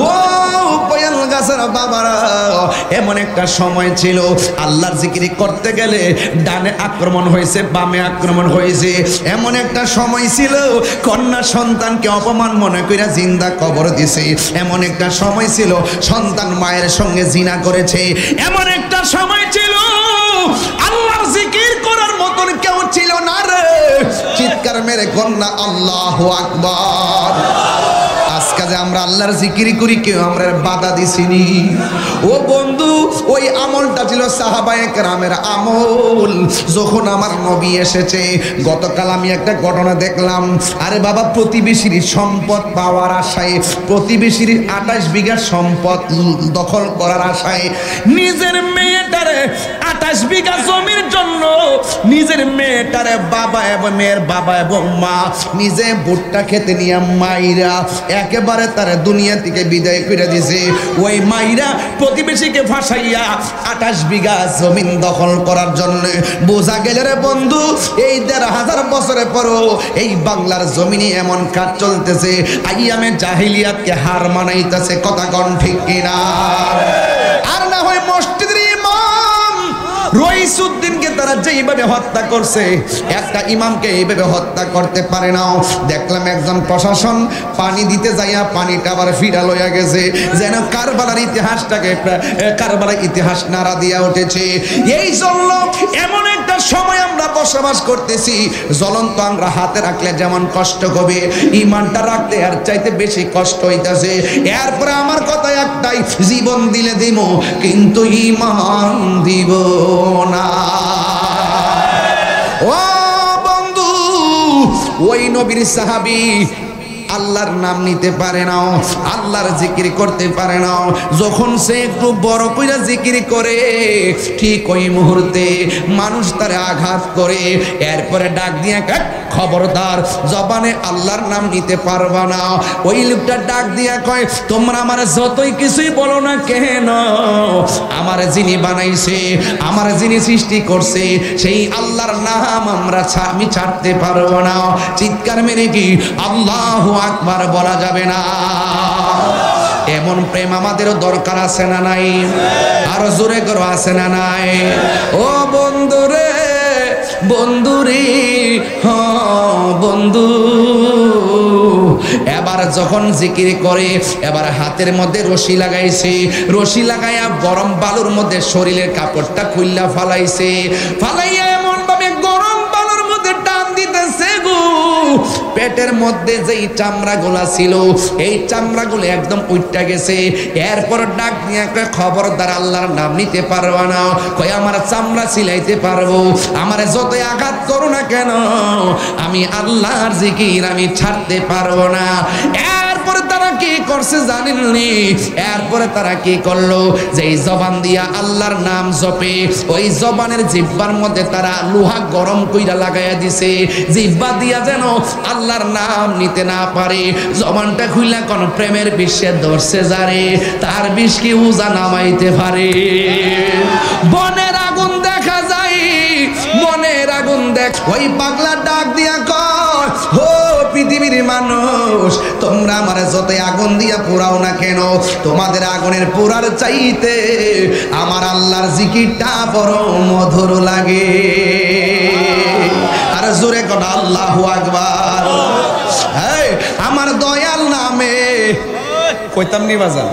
ও পয়াল গাছের বাবারা, এমন একটা সময় ছিল আল্লাহর জিকির করতে গেলে ডানে আক্রমণ হয়েছে, বামে আক্রমণ হয়েছে। এমন একটা সময় ছিল কন্যা সন্তানকে অপমান মনে করে জিন্দা কবর দিছে। এমন একটা সময় ছিল সন্তান মায়ের সঙ্গে জিনা করেছে। এমন একটা সময় ছিল আল্লাহর জিকির করার মতন কেউ ছিল না রে। চিৎকার মেরে কন্যা আল্লাহু আকবার। আজকে যে আমরা আল্লাহর জিকির করি, কেউ আমরা বাধা দিছিনি। ও বন্ধু, ওই আমলটা ছিল সাহাবায়ে কেরামের আমল। যখন আমার নবী এসেছে, গতকাল আমি একটা ঘটনা দেখলাম। আরে বাবা, প্রতিবেশীর সম্পদ পাওয়ার আশায়, প্রতিবেশীর 28 বিঘা সম্পদ দখল করার আশায় নিজের মেয়েটারে 28 বিঘা জমির জন্য নিজের মেয়েটারে বাবা এবং মেয়ের বাবা এবং মা নিজে ভুট্টা খেতে নিয়ে মাইরা একেবারে তার দুনিয়া থেকে বিদায় করে দিছে। ওই মাইরা প্রতিবেশীকে ফাঁসাইয়া 28 বিঘা জমিন দখল করার জন্য। বোঝা গেল রে বন্ধু, এই 1500 বছরের পরও এই বাংলার জমিনে এমন কাজ চলতেছে, আইয়ামে জাহিলিয়াতকে হার মানাইতেছে। কথা কোন ঠিক কিনা? আর না হয় মসজিদের ইমাম রইসুদ্দিনকে তারা যেইভাবে হত্যা করছে, একটা ইমামকে এইভাবে হত্যা করতে পারে না। দেখলাম একজন প্রশাসন পানি দিতে যাইয়া পানিটা আবার ফিরা লইয়া গেছে, যেন কারবালার ইতিহাসটাকে, কারবালার ইতিহাস নাড়া দিয়া উঠেছে। এই জন্য এমন একটা সময় আমরা বসবাস করতেছি, জ্বলন্ত আমরা হাতে রাখলে যেমন কষ্ট হবে, ইমানটা রাখতে আর চাইতে বেশি কষ্ট হইতাছে। এরপরে আমার কথা একটাই, জীবন দিলে দিব কিন্তু ইমান দিব না। ও বন্ধু, ওই নবীর সাহাবী আল্লাহর নাম নিতে পারে না, আল্লাহর জিকির করতে পারে না। যখন সে একটু বড় কইরা জিকির করে, ঠিক ওই মুহূর্তে মানুষ তারে আঘাত করে। এরপরে ডাক দিয়া খবরদার, জবানে আল্লাহর নাম নিতে পারবা না। ওই লোকটা ডাক দিয়া কয়, তোমরা আমার যতই কিছুই বলো না কেন, আমার যিনি বানাইছে, আমার যিনি সৃষ্টি করছে, সেই আল্লাহর নাম আমি ছাড়তে পারবো না। চিৎকার মেরে কি আল্লাহু আকবার বলা যাবে না? এমন প্রেম আমাদেরও দরকার আছে না নাই? আরো জোরে করো, আছে না নাই? ও বন্ধুরে, বন্ধুরে, হ বন্ধু, এবার যখন জিকির করে, এবার হাতের মধ্যে রশি লাগাইছে, রশি লাগাইয়া গরম বালুর মধ্যে শরীরের কাপড়টা খুইলা ফালাইছে, ফালাইয়া এমন ভাবে গরম বালুর মধ্যে টান দিতেছে গো, পেটের মধ্যে যেই চামড়াগুলা ছিল এই চামড়াগুলো একদম উইঠা গেছে। এরপর ডাক নিয়ে খবরদার, আল্লাহর নাম নিতে পারবো না। কই আমার চামড়া সিলাইতে পারবো, আমার যতই আঘাত করো না কেন, আমি আল্লাহর জিকির আমি ছাড়তে পারবো না। এরপরে তারা কি করছে জানেননি? এরপরে তারা কি করলো, যে জবান দিয়া আল্লাহর নাম জপে, ওই জবানের জিহ্বার মধ্যে তারা লোহা গরম কইরা লাগাইয়া দিছে, জিহ্বা দিয়া যেন আল্লাহর নাম নিতে না পারে। জবানটা খুইলা কোন প্রেমের বিষে ধরছে যারে, তার বিষ কি উজা নামাইতে পারে? বনের আগুন দেখা যায়, মনের আগুন দেখ। ওই পাগলা ডাক দিয়া কয়, ও পৃথিবীর মানুষ, তোমরা আমার যতই আগুন দিয়া পোড়াও না কেন, তোমাদের আগুনের পোড়ার চাইতে আমার আল্লাহর জিকিরটা বড় মধুর লাগে। আর জোরে কথা আল্লাহু আকবার। আমার দয়াল নামে কইতাম নি বাজার,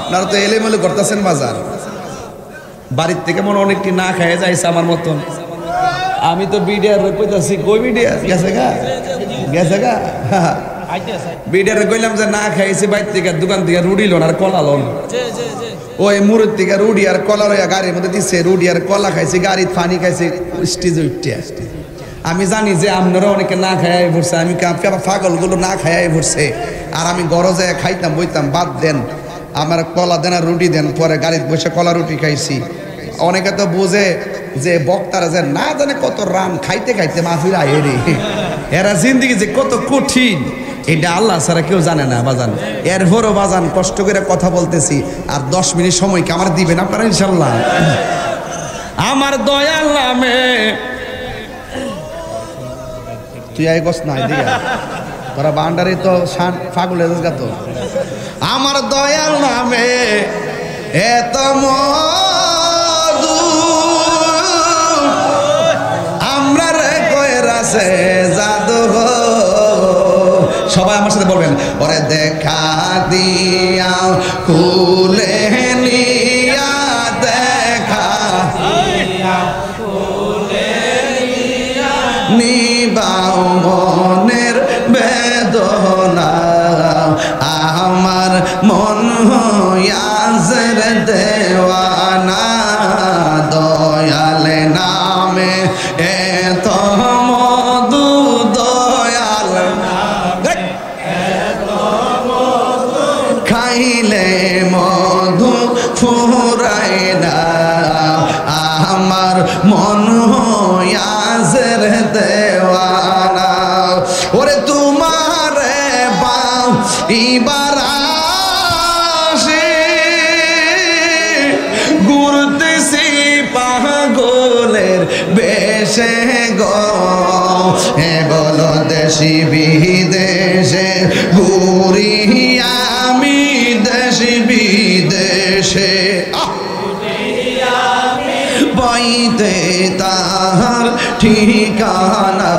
আপনারা তো এলেমেলে করতেছেন বাজার। বাড়ির থেকে মনে অনেক কি না খাইয়ে যাইছে আমার মতন। আমি তো বিডিআর কইতাছি, কই বিডিআর গেছে গা, গেছে গা। বিডিআর কইলাম যে না খাইছি বাইর থেকে, দোকান থেকে রুডি লোন আর কলা লোন। ওই মুরুদ থেকে রুডি আর কলা লইয়া গাড়ির মধ্যে দিচ্ছে, রুডি আর কলা খাইছি, গাড়ির পানি খাইছি, স্টেজে উঠতে। আমি জানি যে আপনারা অনেকে না খাইয়াই পড়ছে, আমি পাগলগুলো না খাইয়াই পড়ছে। আর আমি গরজে খাইতাম বইতাম, বাদ দেন আমার কলা দেন আর রুটি দেন। পরে গাড়িতে বসে কলা রুটি খাইছি। অনেকে তো বুঝে যে বক্তারা যে না জানে কত রান খাইতে খাইতে মাহফিল আয় রে, এরা জিন্দিগি যে কত কঠিন এটা আল্লাহ ছাড়া কেউ জানে না বাজান। এরপরও বাজান কষ্ট করে কথা বলতেছি, আর 10 মিনিট সময় কি আমার দিবেন আপনারা ইনশাল্লাহ? আমার দয়াল নামে তুই আই কস না দিকে তোরা বান্ডারি তো ফাগুল তো। আমার দয়াল নামে এত মধু আমরা রে কইরাছে জাদু। সবাই আমার সাথে বলবেন, ওরে দেখা দিয়া খুলে নিয়া, দেখা নিবাও মনের বেদনা, আমার মন হইয়াছের দেওয়ানা। দয়াল নামে এত মধু, দয়াল খাইলে মধু ফুরাই না, আমার মন হইয়াছের দেওয়ানা। ওরে তোমারে বাউ ইবার ঘুরতেছি পাগলের বেশে গো, হে বলো দেশি বিদেশে ঘুরি আমি, দেশি বিদেশে পাইতে তাহার ঠিকানা,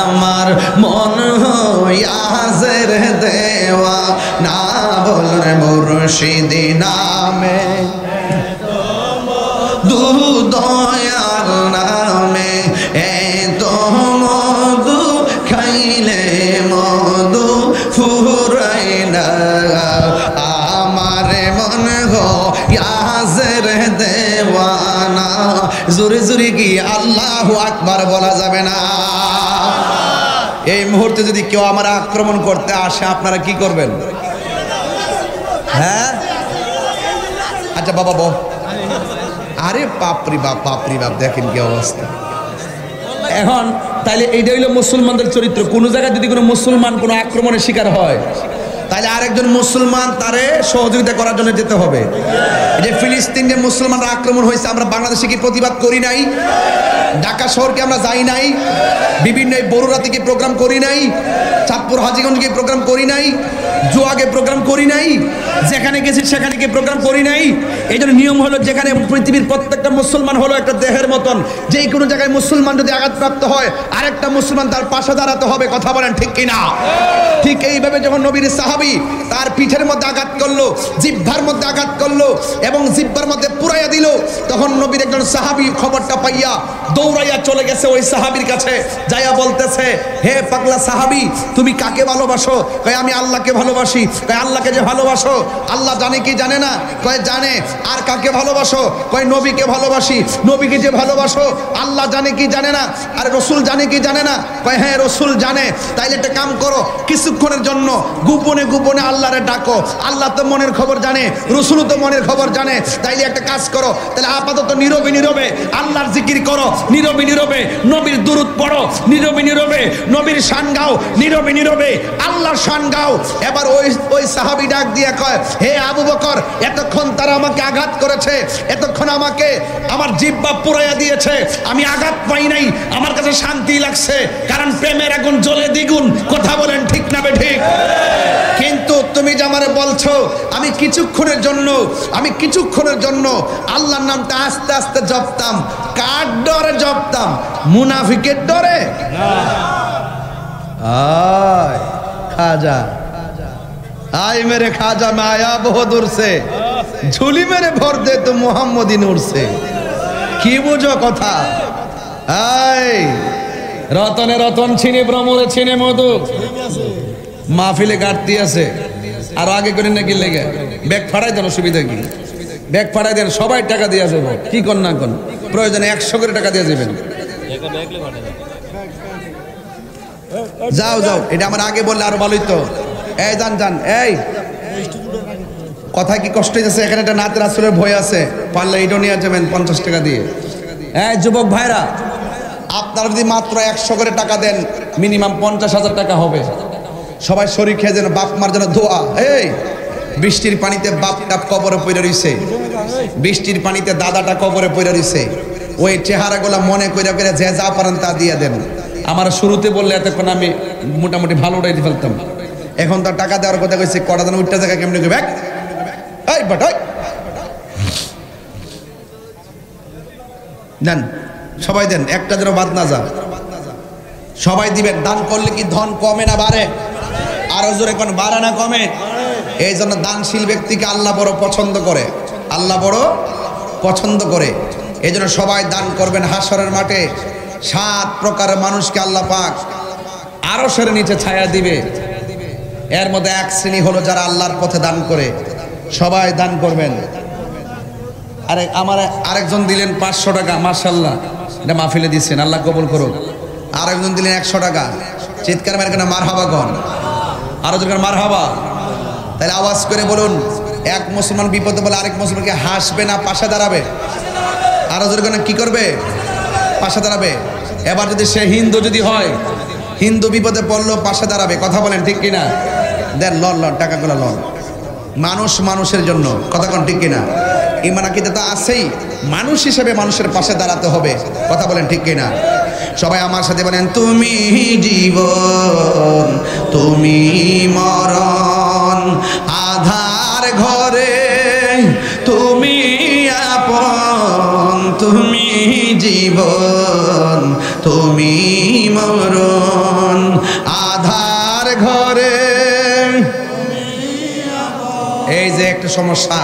আমার মন হইয়াছের দেওয়া না। বলুন মুর্শিদি নামে দু, দয়াল নামে এত মধু খাইলে মধু ফুরাই না, আমার মন হইয়াছের দেওয়ানা। জোরে জোরে কি আল্লাহু আকবার বলা যাবে না? এই মুহূর্তে যদি কেউ আমার আক্রমণ করতে আসে আপনারা কি করবেন? হ্যাঁ আচ্ছা বাবা বল। আরে বাপরি বাপ, বাপরি বাপ, দেখেন কি অবস্থা। এখন তাইলে এইটা হইলো মুসলমানদের চরিত্র। কোন জায়গায় যদি কোনো মুসলমান কোনো আক্রমণের শিকার হয়, তাহলে আরেকজন মুসলমান তারে সহযোগিতা করার জন্য যেতে হবে। এই যে ফিলিস্তিনে মুসলমানরা আক্রমণ হয়েছে, আমরা বাংলাদেশে কি প্রতিবাদ করি নাই? ঢাকা শহরকে আমরা যাই নাই? বিভিন্ন বড়ুরাতে কি প্রোগ্রাম করি নাই? চাঁদপুর হাজীগঞ্জকে প্রোগ্রাম করি নাই? জুয়াগে প্রোগ্রাম করি নাই? যেখানে গেছি সেখানে কি প্রোগ্রাম করি নাই? এই জন্য নিয়ম হলো, যেখানে পৃথিবীর প্রত্যেকটা মুসলমান হলো একটা দেহের মতন, যেই কোনো জায়গায় মুসলমান যদি আঘাতপ্রাপ্ত হয় আরেকটা মুসলমান তার পাশে দাঁড়াতে হবে। কথা বলেন ঠিক কিনা? ঠিক এইভাবে যখন নবীর সাহাবী তার পিঠের মধ্যে আঘাত করলো, জিহ্বার মধ্যে আঘাত করলো এবং জিহ্বার মধ্যে পুরাইয়া দিল, তখন নবীর একজন সাহাবী খবরটা পাইয়া দৌড়াইয়া চলে গেছে ওই সাহাবীর কাছে, যাইয়া বলতেছে, হে পাগলা সাহাবী, তুমি কাকে ভালোবাসো? কয় আমি আল্লাহকে ভালোবাসি। কয় আল্লাহকে যে ভালোবাসো আল্লাহ জানে কি জানে না? কয় জানে। আর কাকে ভালোবাসো? কয় নবীকে ভালোবাসি। নবীকে যে ভালোবাসো আল্লাহ জানে কি জানে না? আর রসুল জানে কি জানে না? কয় হ্যাঁ রসুল জানে। তাইলে একটা কাম করো, কিছুক্ষণের জন্য গোপনে গোপনে আল্লাহরে ডাকো। আল্লাহ তো মনের খবর জানে, রসুলও তো মনের খবর জানে। তাইলে একটা কাজ করো, তাহলে আপাতত নীরবে নীরবে আল্লাহর জিকির করো, নীরবে নীরবে নবীর দুরূদ পড়ো, নীরবে নীরবে নবীর শান গাও, নীরবে নীরবে আল্লাহর শান গাও। এবার ওই সাহাবী ডাক দিয়ে কয়, হে আবু বকর, এতক্ষণ তারা আমাকে আঘাত করেছে, এতক্ষণ আমাকে আমার জিহ্বা পুরাইয়া দিয়েছে, আমি আঘাত পাই নাই, আমার কাছে শান্তি লাগছে, কারণ প্রেমের আগুন জ্বলে দ্বিগুণ। কথা বলেন ঠিক না বেঠিক? কিন্তু তুমি যে আমারে বলছো আমি কিছুক্ষণের জন্য আল্লাহর নামটা আস্তে আস্তে জপতাম, কার ডরে জপতাম? মুনাফিকের ডরে? আয় খাজা आए मेरे खाजा में आया बहुत दूर से झूली मेरे भर दे तो मोहम्मदी नूर से की बुझो कथा आए রতনে রতন ছিনে ভ্রমরে ছিনে মধু মাহফিলে গাড়তি আছে আর আগে করে নাকি লেগে ব্যাগ ফাড়াই দেন অসুবিধা কি ব্যাগ ফাড়াই দেন সবাই টাকা দিয়ে যাবো কি কর না কোন প্রয়োজনে 100 করে টাকা দিয়ে যাবেন যাও যাও এটা আমার আগে বললে আরো ভালোই তো এই জান জান এই কথা কি কষ্ট হইতেছে এখানে একটা নাত রাসূলের ভয় আছে পারলে এটা নিয়ে যাবেন 50 টাকা দিয়ে এই যুবক ভাইরা আপনারা যদি মাত্র 100 করে টাকা দেন মিনিমাম 50,000 টাকা হবে সবাই শরীর খেয়ে যেন বাপ মার যেন দোয়া এই বৃষ্টির পানিতে বাপটা কবরে পড়ে রইছে বৃষ্টির পানিতে দাদাটা কবরে পড়ে রইছে ওই চেহারাগুলো মনে কইরা করে যে যা পারেন তা দিয়ে দেন আমার শুরুতে বললে এতক্ষণ আমি মোটামুটি ভালো উঠাইতে ফেলতাম এখন তো টাকা দেওয়ার কথা কইছে কটা দিন উঠতে জায়গা কেমনে কইবে এই বাট ওই দেন সবাই দেন একটা যেন বাদ না যা সবাই দিবেন দান করলে কি ধন কমে না বাড়ে আরো জোরে কোন বাড়ে না কমে এই জন্য দানশীল ব্যক্তিকে আল্লাহ বড় পছন্দ করে আল্লাহ বড় পছন্দ করে এই জন্য সবাই দান করবেন হাসরের মাঠে 7 প্রকারের মানুষকে আল্লাহ পাক আরশের নিচে ছায়া দিবে এর মধ্যে এক শ্রেণী হলো যারা আল্লাহর পথে দান করে সবাই দান করবেন আরে আমার আরেকজন দিলেন 500 টাকা মাশাআল্লাহ এটা মাহফিলে দিচ্ছেন আল্লাহ কবুল করুক আরেকজন দিলেন 100 টাকা চিৎকার মেরে কেন মারহাবা কোন আরো জন মারহাবা তাহলে আওয়াজ করে বলুন এক মুসলমান বিপদে বলে আরেক মুসলমানকে হাসবে না পাশে দাঁড়াবে আরো জন কেন কি করবে পাশে দাঁড়াবে এবার যদি সে হিন্দু যদি হয় হিন্দু বিপদে পড়লো পাশে দাঁড়াবে কথা বলেন ঠিক কিনা দেন লন লন টাকাগুলো লন মানুষ মানুষের জন্য কথা কোন ঠিক কিনা ঈমান আকীদা তো আছেই মানুষ হিসেবে মানুষের পাশে দাঁড়াতে হবে কথা বলেন ঠিক কিনা সবাই আমার সাথে বলেন তুমি জীবন তুমি মরণ আধার ঘরে তুমি আপন তুমি জীবন তুমি মরণ আধার ঘরে এই যে একটা সমস্যা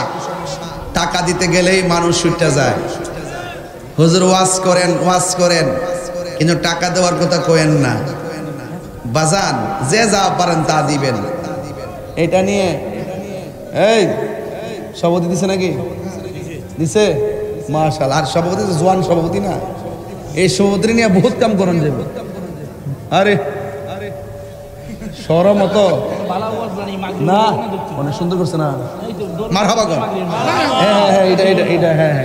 টাকা দিতে গেলেই মানুষ ছুটে যায় হুজুর ওয়াজ করেন কিন্তু টাকা দেওয়ার কথা কইেন না বাজান যে যা পারেন তা দিবেন এটা নিয়ে এই সভাপতি দিছে নাকি দিছে মাশাআল্লাহ আর সভাপতি তো জওয়ান সভাপতি না এই সভাপতি নিয়ে বহুত কাম করেন যাবে আরে শরম মতো না অনেক সুন্দর করছে না মারহাবা গো হ্যাঁ এটা হ্যাঁ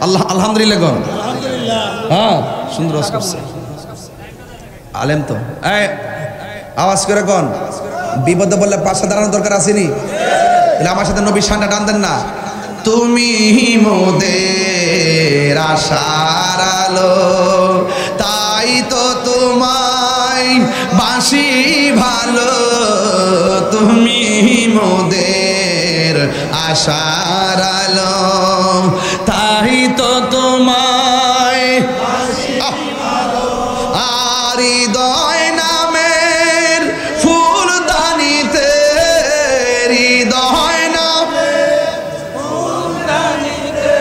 আল্লাহ আলহামদুলিল্লাহ গো হ্যাঁ সুন্দর ওয়াজ করছে আলেম তো এই আওয়াজ করে কোন বিপদে বললে পাশে দাঁড়ানোর দরকার আসেনি তাহলে আমার সাথে নবীর শানটা টান দেন না তুমি মোদের আশার আলো তাই তো তোমায় বাসি ভালো তুমি মোদের আশার আলো তাই তো তোমায় আর হৃদয় নামের ফুলদানিতে হৃদয় নামের ফুলদানিতে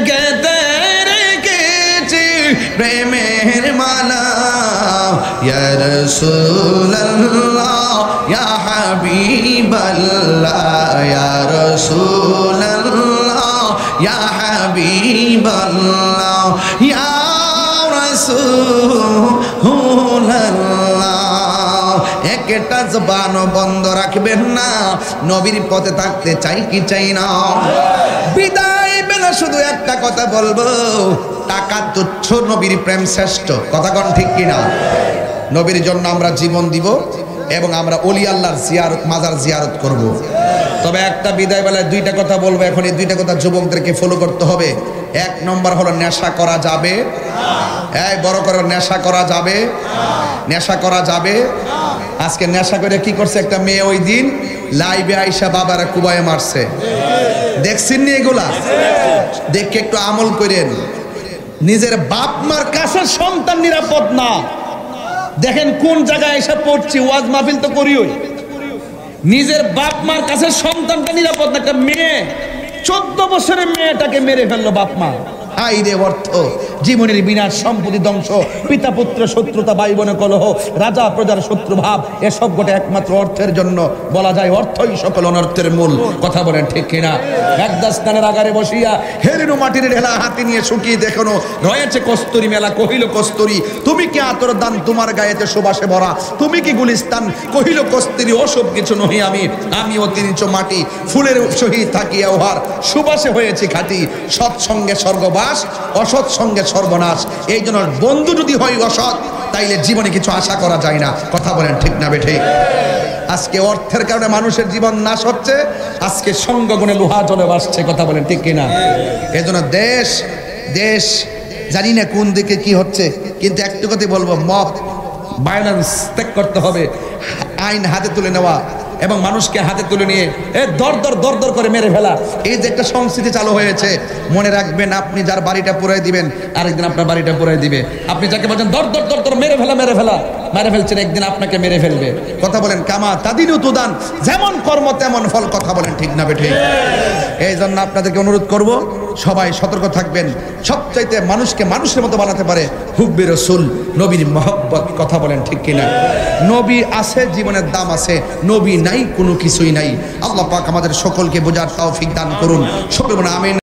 গেতে রেখেছি প্রেমের মালা ইয়া রাসূলুল্লাহ ইয়া হাবিবাল্লাহ ইয়া রাসূলুল্লাহ ইয়া হাবিবাল্লাহ ইয়া রাসূলুল্লাহ একটা জবান বন্ধ রাখবেন না নবীর পথে থাকতে চাই কি চাই না বিদায় বেলা শুধু একটা কথা বলবো টাকা তুচ্ছ নবীর প্রেম শ্রেষ্ঠ কথা কোন ঠিক কিনা নবীর জন্য আমরা জীবন দিব এবং আমরা ওলি আল্লাহর জিয়ারত মাজার জিয়ারত করব তবে একটা বিদায় বেলায় দুইটা কথা বলবো এখন এই দুইটা কথা যুবকদেরকে ফলো করতে হবে এক নম্বর হলো নেশা করা যাবে এই বড় করে নেশা করা যাবে নেশা করা যাবে আজকে নেশা করে কি করছে একটা মেয়ে ওই দিন লাইভে আইসা বাবারা কুবায়ে মারছে দেখছেন নি এগুলা দেখে একটু আমল করেন নিজের বাপ মার কাছে সন্তান নিরাপদ না দেখেন কোন জায়গায় এসে পড়ছি ওয়াজ মাহফিল তো করিওই নিজের বাপ মার কাছে সন্তানটা নিরাপদ না। একটা মেয়ে 14 বছরের মেয়েটাকে মেরে ফেললো বাপ মা। হাই রে অর্থ, জীবনের বিনাশ, সম্পত্তি ধ্বংস, পিতা পুত্র শত্রুতা, ভাই বোনে কলহ, রাজা প্রজার শত্রু ভাব, এসব গোটা একমাত্র অর্থের জন্য। বলা যায় অর্থই সকল অনর্থের মূল। কথা বলেন ঠিক কিনা? একদাস্তানের আগারে বসিয়া হেরেনু মাটির ঢেলা হাতে নিয়ে শুকিয়ে দেখনো রয়েছে কস্তুরী মেলা। কহিল কস্তুরী তুমি কি আতর দান, তোমার গায়েতে সুবাসে ভরা, তুমি কি গুলিস্তান। কহিল কস্তুরী ওসব কিছু নহি আমি, আমি অতিরিচ মাটি, ফুলের সহিত থাকিয়া উহার সুবাসে হয়েছে খাঁটি। সৎসঙ্গে স্বর্গবাস, অসৎ সঙ্গে সর্বনাশ। এই জন্য বন্ধু যদি হয় অসৎ, তাইলে জীবনে কিছু আশা করা যায় না। কথা বলেন ঠিক না বেঠে? আজকে অর্থের কারণে মানুষের জীবন নাশ হচ্ছে, আজকে সঙ্গগুণে লোহা জলে বাসছে। কথা বলেন ঠিক কিনা? এই জন্য দেশ দেশ জানি না কোন দিকে কি হচ্ছে, কিন্তু একটু কথাই বলবো, মব ভায়োলেন্স ত্যাগ করতে হবে। আইন হাতে তুলে নেওয়া এবং মানুষকে হাতে তুলে নিয়ে দর দর করে মেরে ফেলা, এই যে একটা সংস্কৃতি চালু হয়েছে। মনে রাখবেন, আপনি যার বাড়িটা পুরাই দিবেন, আরেকদিন আপনার বাড়িটা পুরাই দিবে। আপনি যাকে বলছেন দর দর মেরে ফেলা মেরে ফেলছেন, একদিন আপনাকে মেরে ফেলবে। কথা বলেন কামা তাদিনু তুদান, যেমন কর্ম তেমন ফল। কথা বলেন ঠিক না বেঠিক? এই জন্য আপনাদেরকে অনুরোধ করব, সবাই সতর্ক থাকবেন। সবচাইতে মানুষকে মানুষের মতো বানাতে পারে হুব্বে রাসূল, নবীর মহব্বত। কথা বলেন ঠিক কিনা? নবী আছে, জীবনের দাম আছে। নবী নাই, কোনো কিছুই নাই। আল্লাহ পাক আমাদের সকলকে বোঝার তৌফিক দান করুন। সকলে বলুন আমিন।